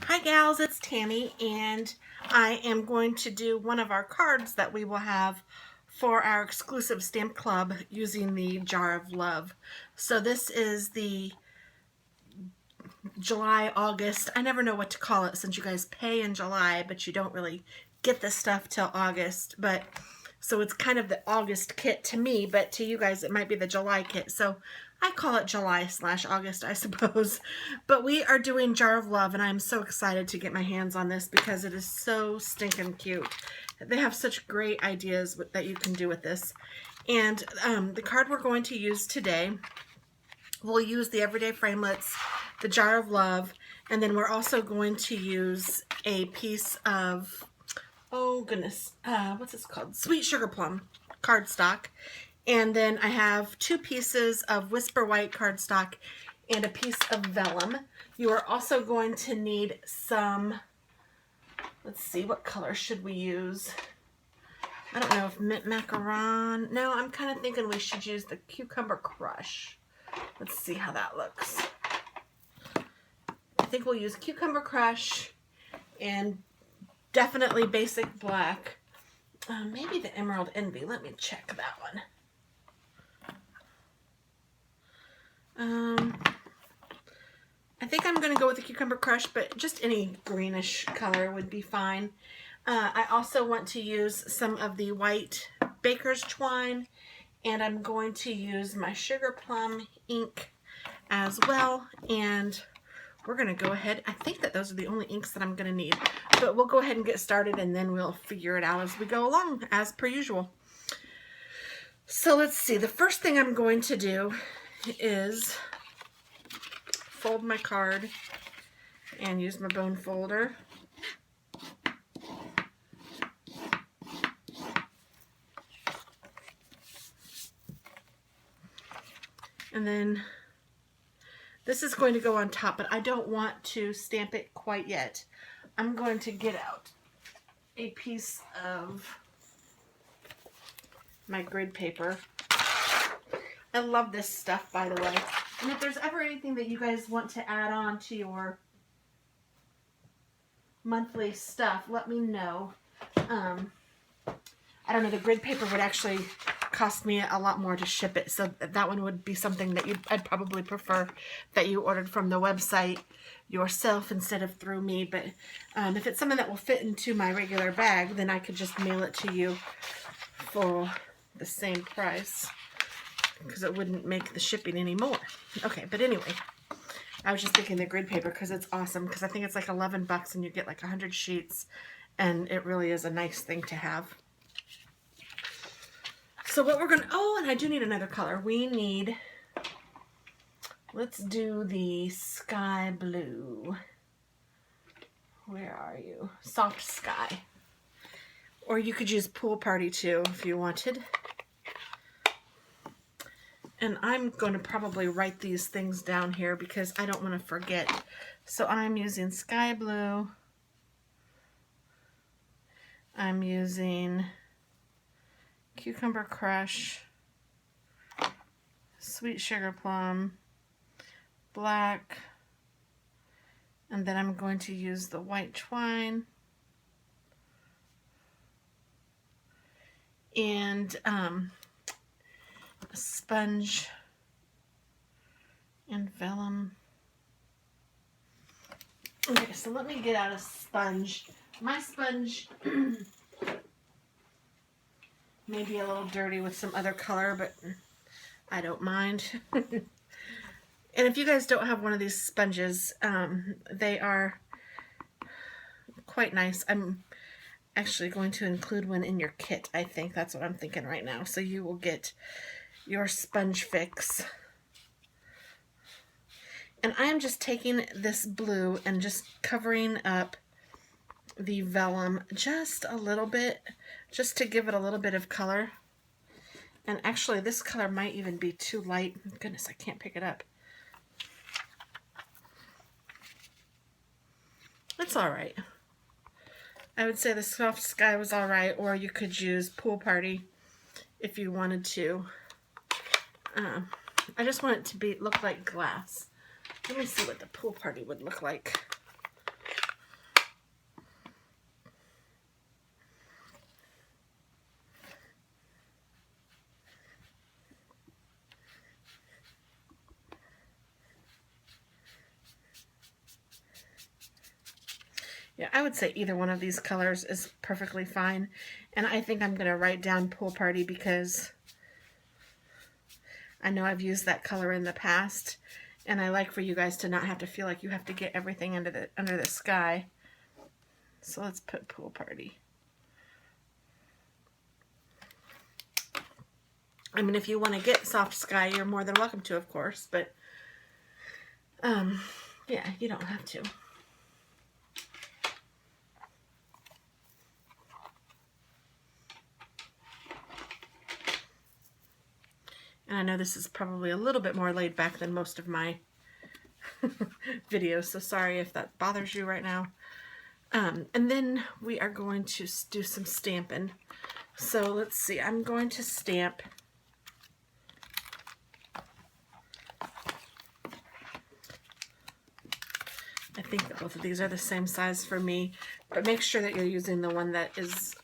Hi gals, it's Tammy, and I am going to do one of our cards that we will have for our exclusive stamp club using the Jar of Love. So this is the July, August, I never know what to call it since you guys pay in July, but you don't really get the stuff till August. But so it's kind of the August kit to me, but to you guys it might be the July kit. So I call it July/August, I suppose. But we are doing Jar of Love, and I'm so excited to get my hands on this because it is so stinking cute. They have such great ideas that you can do with this. And the card we're going to use today, we'll use the Everyday Framelits, the Jar of Love, and then we're also going to use a piece of, oh goodness, what's this called? Sweet Sugarplum cardstock. And then I have 2 pieces of Whisper White cardstock and a piece of vellum. You are also going to need some, let's see, what color should we use? I don't know if mint macaron. No, I'm kind of thinking we should use the Cucumber Crush. Let's see how that looks. I think we'll use Cucumber Crush and definitely basic black. Maybe the Emerald Envy. Let me check that one. I think I'm going to go with the Cucumber Crush, but just any greenish color would be fine. I also want to use some of the white Baker's Twine, and I'm going to use my Sugarplum ink as well. And we're going to go ahead. I think that those are the only inks that I'm going to need, but we'll go ahead and get started, and then we'll figure it out as we go along, as per usual. So let's see. The first thing I'm going to do is fold my card and use my bone folder. And then this is going to go on top, but I don't want to stamp it quite yet. I'm going to get out a piece of my grid paper. I love this stuff, by the way. And if there's ever anything that you guys want to add on to your monthly stuff, let me know. I don't know, the grid paper would actually cost me a lot more to ship it, so that one would be something that I'd probably prefer that you ordered from the website yourself instead of through me. But if it's something that will fit into my regular bag, then I could just mail it to you for the same price, because it wouldn't make the shipping anymore. Okay, but anyway, I was just thinking the grid paper because it's awesome, because I think it's like 11 bucks and you get like 100 sheets, and it really is a nice thing to have. So what we're going to, oh, and I do need another color. We need, let's do the sky blue. Where are you? Soft sky. Or you could use Pool Party too if you wanted. And I'm going to probably write these things down here because I don't want to forget. So I'm using sky blue. I'm using Cucumber Crush, Sweet Sugarplum, black, and then I'm going to use the white twine and a sponge and vellum. Okay, so let me get out a sponge. My sponge may be a little dirty with some other color, but I don't mind. And if you guys don't have one of these sponges, they are quite nice. I'm actually going to include one in your kit. I think that's what I'm thinking right now. So you will get your sponge fix. And I am just taking this blue and just covering up the vellum just a little bit, just to give it a little bit of color. And actually this color might even be too light. Goodness, I can't pick it up. It's alright. I would say the soft sky was alright, or you could use Pool Party if you wanted to. I just want it to look like glass. Let me see what the Pool Party would look like. Yeah, I would say either one of these colors is perfectly fine. And I think I'm going to write down Pool Party because I know I've used that color in the past. And I like for you guys to not have to feel like you have to get everything under the sky. So let's put Pool Party. I mean, if you want to get Soft Sky, you're more than welcome to, of course. But, yeah, you don't have to. And I know this is probably a little bit more laid back than most of my videos, so sorry if that bothers you right now. And then we are going to do some stamping. So let's see, I'm going to stamp I think that both of these are the same size for me, but make sure that you're using the one that is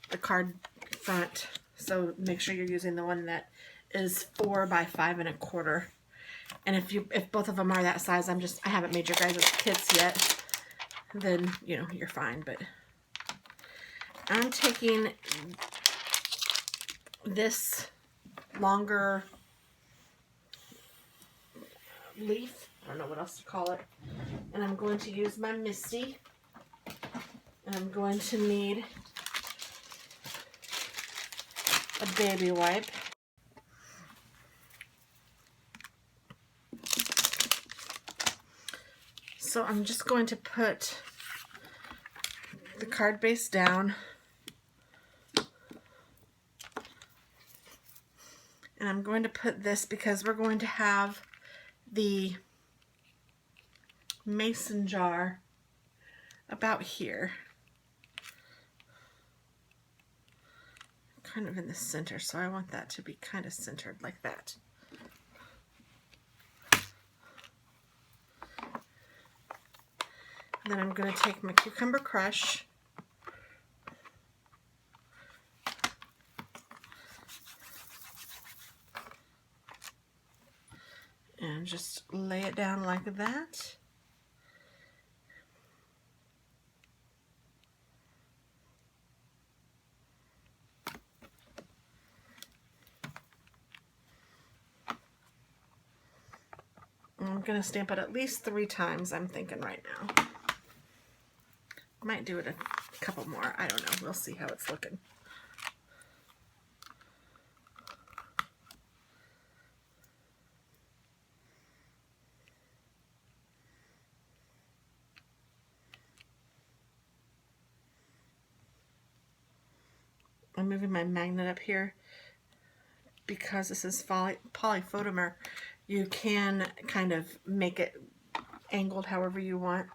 the card front. So make sure you're using the one that is 4 by 5 1/4. And if both of them are that size, I haven't made your guys' kits yet, then you know you're fine. But I'm taking this longer leaf, I don't know what else to call it, and I'm going to use my Misty, and I'm going to need a baby wipe. So I'm just going to put the card base down, and I'm going to put this because we're going to have the mason jar about here, kind of in the center, so I want that to be kind of centered like that. And then I'm going to take my Cucumber Crush and just lay it down like that. I'm going to stamp it at least 3 times, I'm thinking right now. Might do it a couple more. I don't know. We'll see how it's looking. I'm moving my magnet up here because this is polyphotomer. You can kind of make it angled however you want.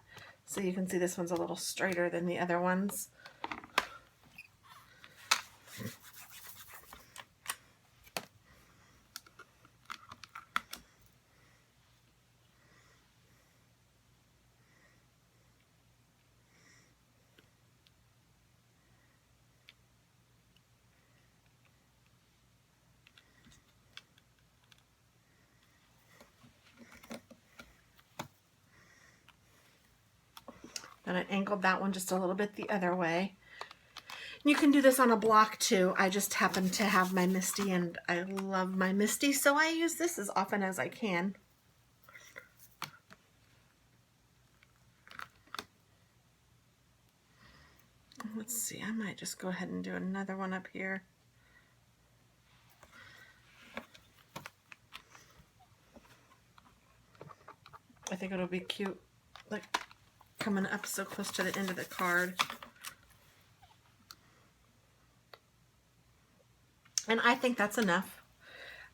So you can see this one's a little straighter than the other ones. Then I angled that one just a little bit the other way. You can do this on a block too. I just happen to have my Misty and I love my Misty, so I use this as often as I can. Let's see, I might just go ahead and do another one up here. I think it'll be cute, like coming up so close to the end of the card. And I think that's enough.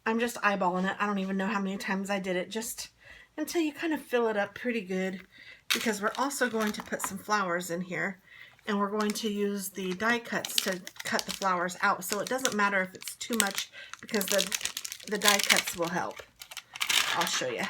I'm just eyeballing it. I don't even know how many times I did it, just until you kind of fill it up pretty good, because we're also going to put some flowers in here, and we're going to use the die cuts to cut the flowers out. So it doesn't matter if it's too much, because the die cuts will help. I'll show you.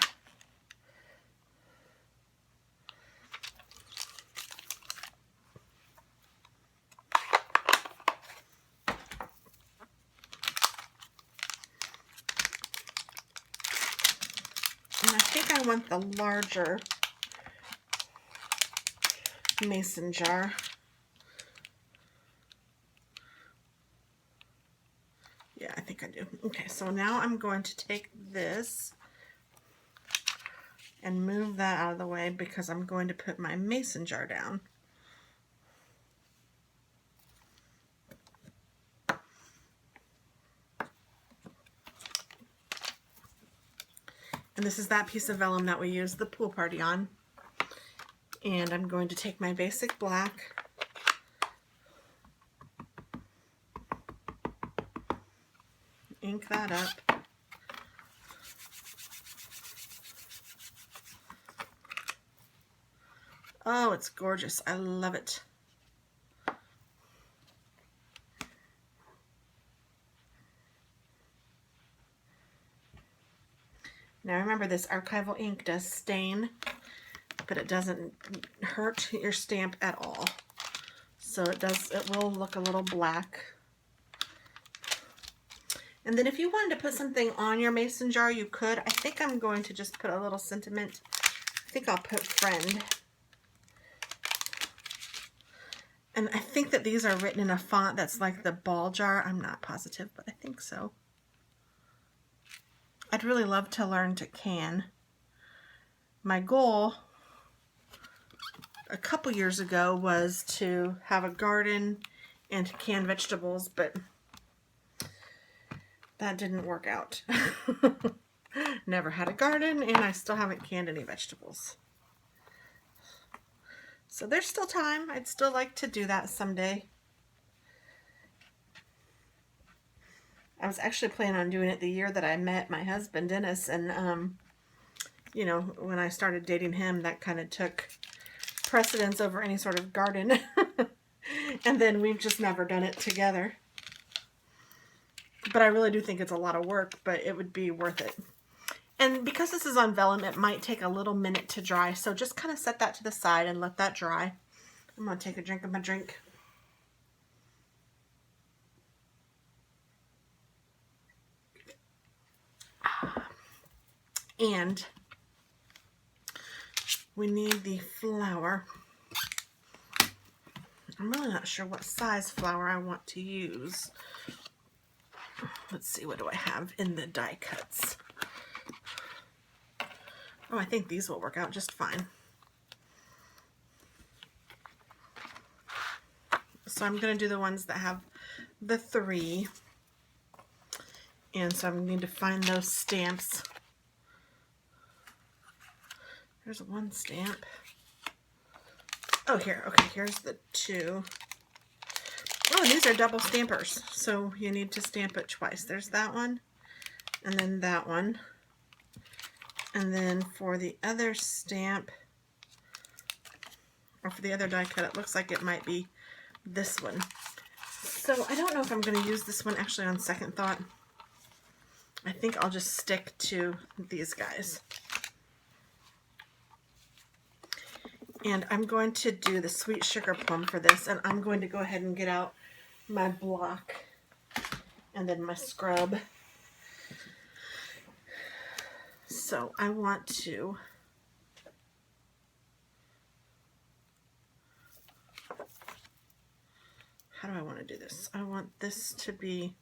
And I think I want the larger mason jar. Yeah, I think I do. Okay, so now I'm going to take this and move that out of the way because I'm going to put my mason jar down. And this is that piece of vellum that we used the pool party on. And I'm going to take my basic black, ink that up. Oh, it's gorgeous. I love it. Now remember, this archival ink does stain, but it doesn't hurt your stamp at all. So it will look a little black. And then if you wanted to put something on your mason jar, you could. I think I'm going to just put a little sentiment. I think I'll put friend. And I think that these are written in a font that's like the ball jar. I'm not positive, but I think so. I'd really love to learn to can. My goal a couple years ago was to have a garden and to can vegetables, but that didn't work out. Never had a garden, and I still haven't canned any vegetables. So there's still time. I'd still like to do that someday. I was actually planning on doing it the year that I met my husband, Dennis, and you know, when I started dating him, that kind of took precedence over any sort of garden. And then we've just never done it together. But I really do think it's a lot of work, but it would be worth it. And because this is on vellum, it might take a little minute to dry, so just kind of set that to the side and let that dry. I'm going to take a drink of my drink. And we need the flour. I'm really not sure what size flour I want to use. Let's see, what do I have in the die cuts? Oh, I think these will work out just fine. So I'm going to do the ones that have the 3. And so I'm going to find those stamps. There's one stamp. Oh, here. Okay, here's the 2. Oh, and these are double stampers. So you need to stamp it twice. There's that one. And then that one. And then for the other stamp, or for the other die cut, it looks like it might be this one. So I don't know if I'm going to use this one actually on second thought. I think I'll just stick to these guys. And I'm going to do the sweet sugar plum for this, and I'm going to go ahead and get out my block and then my scrub. So I want to how do I want to do this? I want this to be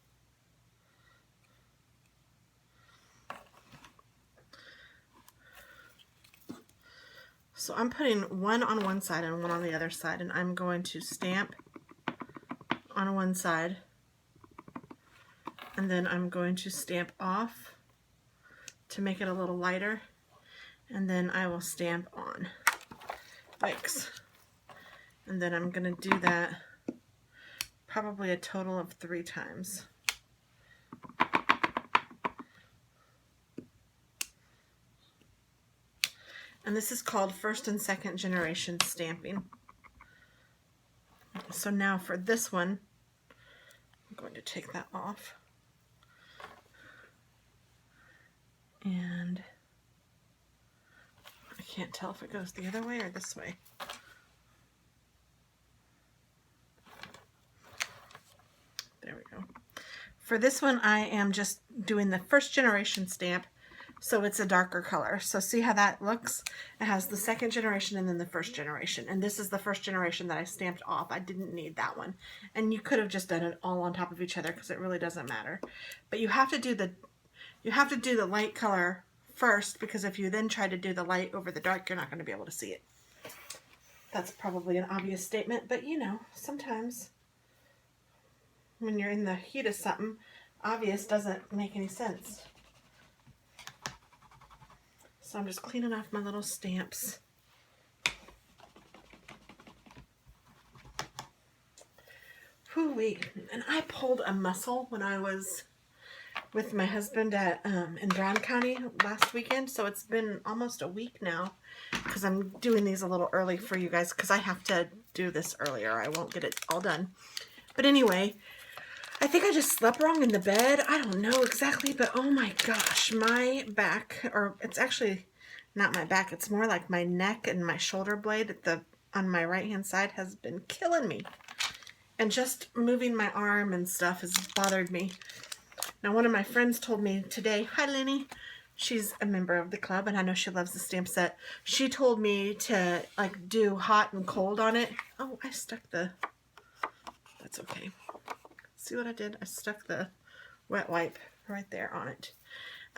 so I'm putting one on one side and one on the other side, and I'm going to stamp on one side, and then I'm going to stamp off to make it a little lighter, and then I will stamp on. Yikes. And then I'm going to do that probably a total of 3 times. And this is called first and second generation stamping. So now for this one, I'm going to take that off. And I can't tell if it goes the other way or this way. There we go. For this one, I am just doing the first generation stamp. So it's a darker color. So see how that looks? It has the second generation and then the first generation. And this is the first generation that I stamped off. I didn't need that one. And you could have just done it all on top of each other because it really doesn't matter. But you have to do the light color first, because if you then try to do the light over the dark, you're not going to be able to see it. That's probably an obvious statement, but you know, sometimes when you're in the heat of something, obvious doesn't make any sense. So I'm just cleaning off my little stamps. Whoo-wee. And I pulled a muscle when I was with my husband at in Brown County last weekend. So it's been almost a week now, because I'm doing these a little early for you guys because I have to do this earlier. I won't get it all done. But anyway, I think I just slept wrong in the bed. I don't know exactly, but oh my gosh, my back, or it's actually not my back, it's more like my neck and my shoulder blade on my right hand side has been killing me. And just moving my arm and stuff has bothered me. Now one of my friends told me today, hi Lenny, she's a member of the club and I know she loves the stamp set. She told me to like do hot and cold on it. Oh, I stuck that's okay. See what I did? I stuck the wet wipe right there on it.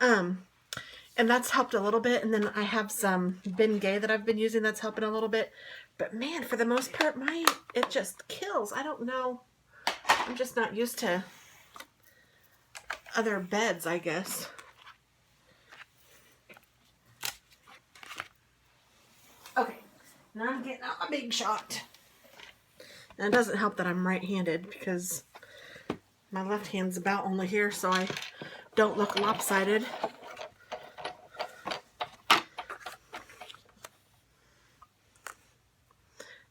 And that's helped a little bit. And then I have some Ben Gay that I've been using that's helping a little bit. But man, for the most part, it just kills. I don't know. I'm just not used to other beds, I guess. Okay, now I'm getting out my big shot. And it doesn't help that I'm right-handed because my left hand's about only here, so I don't look lopsided.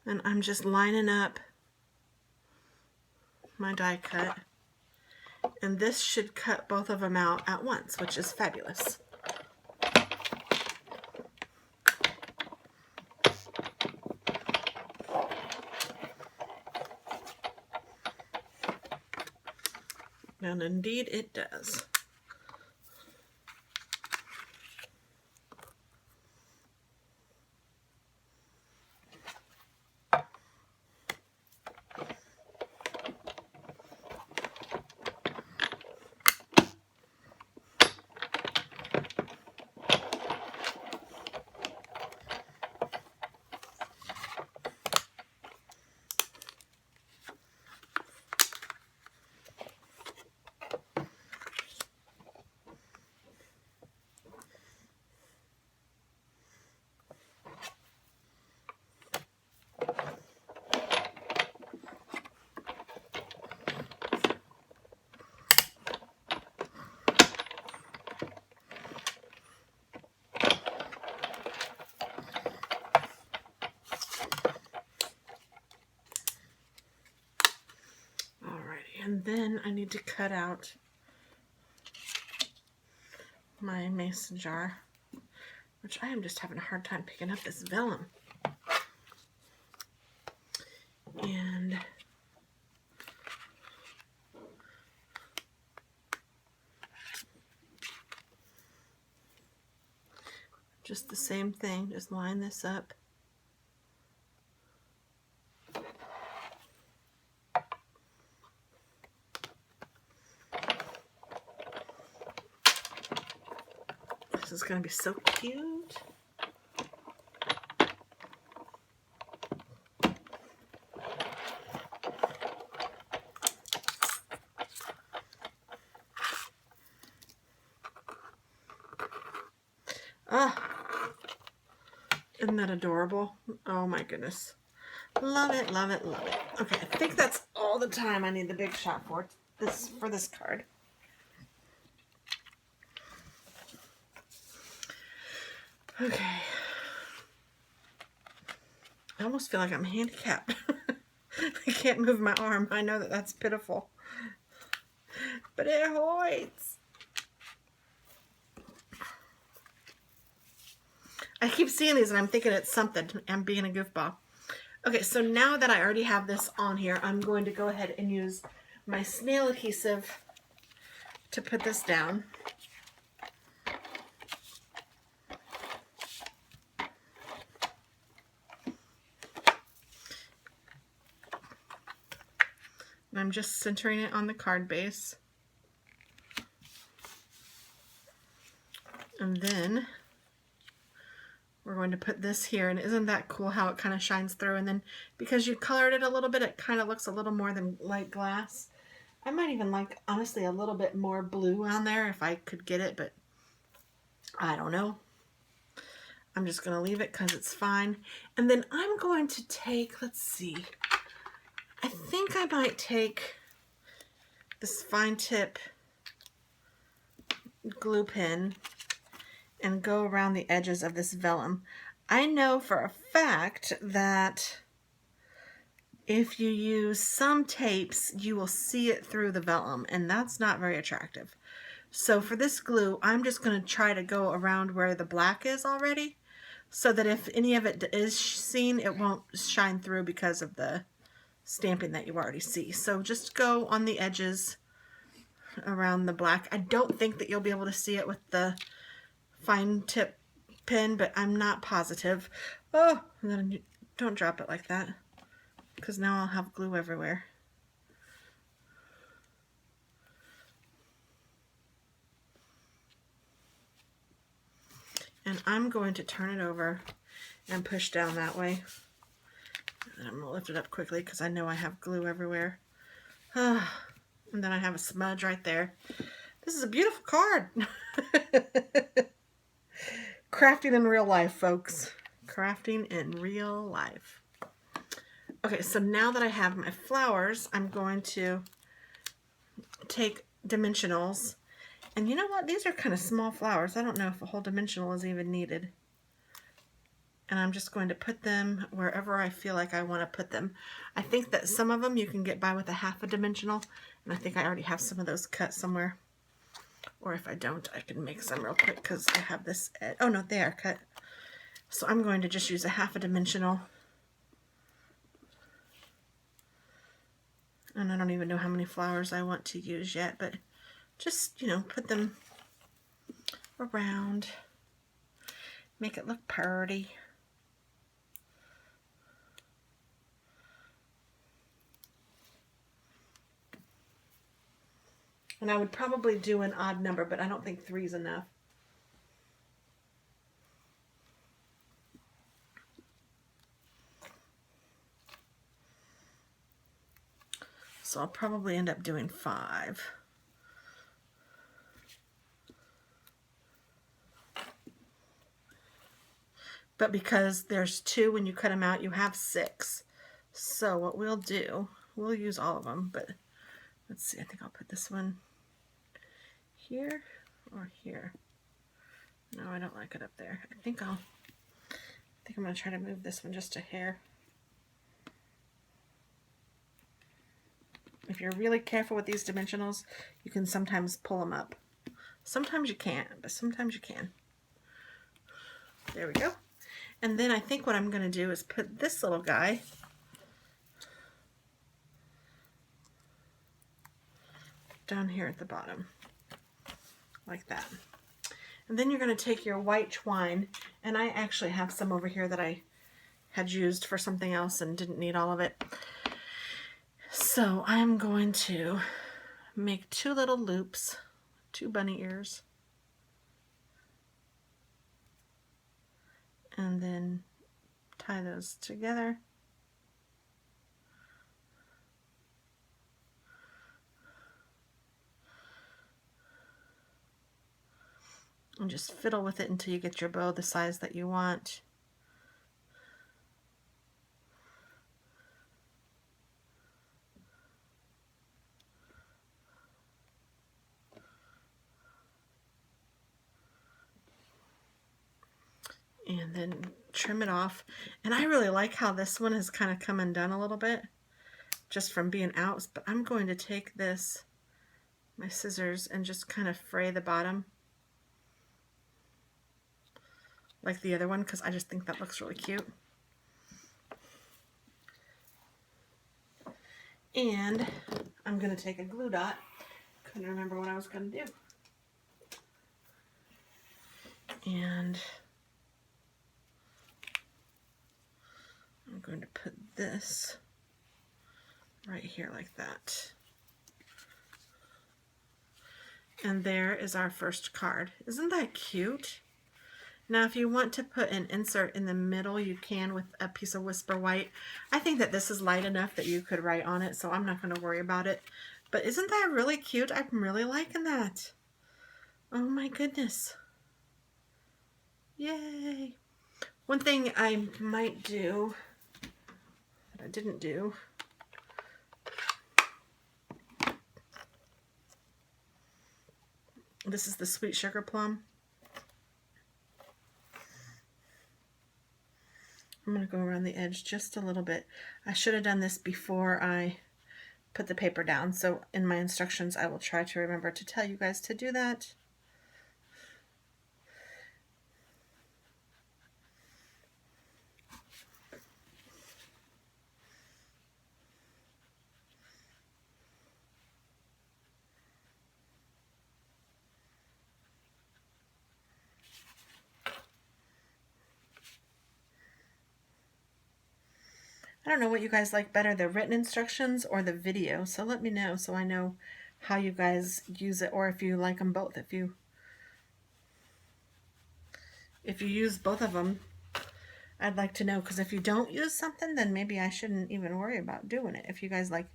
And I'm just lining up my die cut. And this should cut both of them out at once, which is fabulous. And indeed it does. And then I need to cut out my mason jar, which I am just having a hard time picking up this vellum. And just the same thing, just line this up. This is going to be so cute. Ah, isn't that adorable? Oh my goodness. Love it, love it, love it. Okay, I think that's all the time I need the big shot for this card. Okay. I almost feel like I'm handicapped. I can't move my arm. I know that that's pitiful. But it hurts. I keep seeing these and I'm thinking it's something. I'm being a goofball. Okay, so now that I already have this on here, I'm going to go ahead and use my snail adhesive to put this down. And I'm just centering it on the card base. And then we're going to put this here, and isn't that cool how it kind of shines through? And then because you colored it a little bit, it kind of looks a little more than light glass. I might even like, honestly, a little bit more blue on there if I could get it, but I don't know. I'm just going to leave it because it's fine. And then I'm going to take, let's see, I think I might take this fine tip glue pen and go around the edges of this vellum. I know for a fact that if you use some tapes, you will see it through the vellum, and that's not very attractive. So for this glue, I'm just going to try to go around where the black is already, so that if any of it is seen, it won't shine through because of the stamping that you already see. So just go on the edges around the black. I don't think that you'll be able to see it with the fine tip pen, but I'm not positive. Oh, and then don't drop it like that, because now I'll have glue everywhere. And I'm going to turn it over and push down that way. And I'm going to lift it up quickly because I know I have glue everywhere. And then I have a smudge right there. This is a beautiful card. Crafting in real life, folks. Crafting in real life. Okay, so now that I have my flowers, I'm going to take dimensionals. And you know what? These are kind of small flowers. I don't know if a whole dimensional is even needed. And I'm just going to put them wherever I feel like I want to put them. I think that some of them you can get by with a half a dimensional. And I think I already have some of those cut somewhere. Or if I don't, I can make some real quick because I have this. Oh no, they are cut. So I'm going to just use a half a dimensional. And I don't even know how many flowers I want to use yet, but just, you know, put them around. Make it look pretty. And I would probably do an odd number, but I don't think 3 is enough. So I'll probably end up doing 5. But because there's 2 when you cut them out, you have 6. So what we'll do, we'll use all of them, but let's see, I think I'll put this one here or here. No, I don't like it up there. I think I'm going to try to move this one just a hair. If you're really careful with these dimensionals, you can sometimes pull them up. Sometimes you can't, but sometimes you can. There we go. And then I think what I'm going to do is put this little guy down here at the bottom, like that. And then you're going to take your white twine, and I actually have some over here that I had used for something else and didn't need all of it. So I'm going to make 2 little loops, 2 bunny ears, and then tie those together. And just fiddle with it until you get your bow the size that you want. And then trim it off. And I really like how this one has kind of come undone a little bit just from being out, but I'm going to take this, my scissors, and just kind of fray the bottom like the other one, because I just think that looks really cute. And I'm going to take a glue dot. Couldn't remember what I was going to do. And I'm going to put this right here like that. And there is our first card. Isn't that cute? Now if you want to put an insert in the middle, you can with a piece of Whisper White. I think that this is light enough that you could write on it, so I'm not going to worry about it. But isn't that really cute? I'm really liking that. Oh my goodness. Yay. One thing I might do that I didn't do, this is the Sweet Sugarplum. I'm going to go around the edge just a little bit. I should have done this before I put the paper down, so in my instructions I will try to remember to tell you guys to do that. I don't know what you guys like better, the written instructions or the video, so let me know so I know how you guys use it, or if you like them both. If you use both of them, I'd like to know, because if you don't use something, then maybe I shouldn't even worry about doing it. If you guys like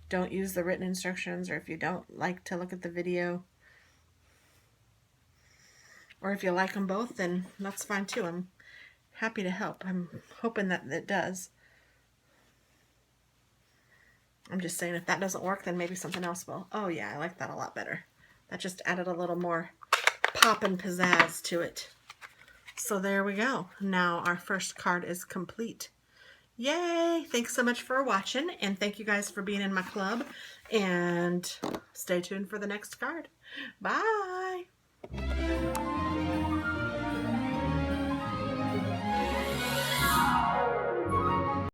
don't use the written instructions, or if you don't like to look at the video, or if you like them both, then that's fine too. I'm happy to help. I'm hoping that it does. I'm just saying if that doesn't work, then maybe something else will. Oh yeah, I like that a lot better. That just added a little more pop and pizzazz to it. So there we go. Now our first card is complete. Yay! Thanks so much for watching, and thank you guys for being in my club, and stay tuned for the next card. Bye!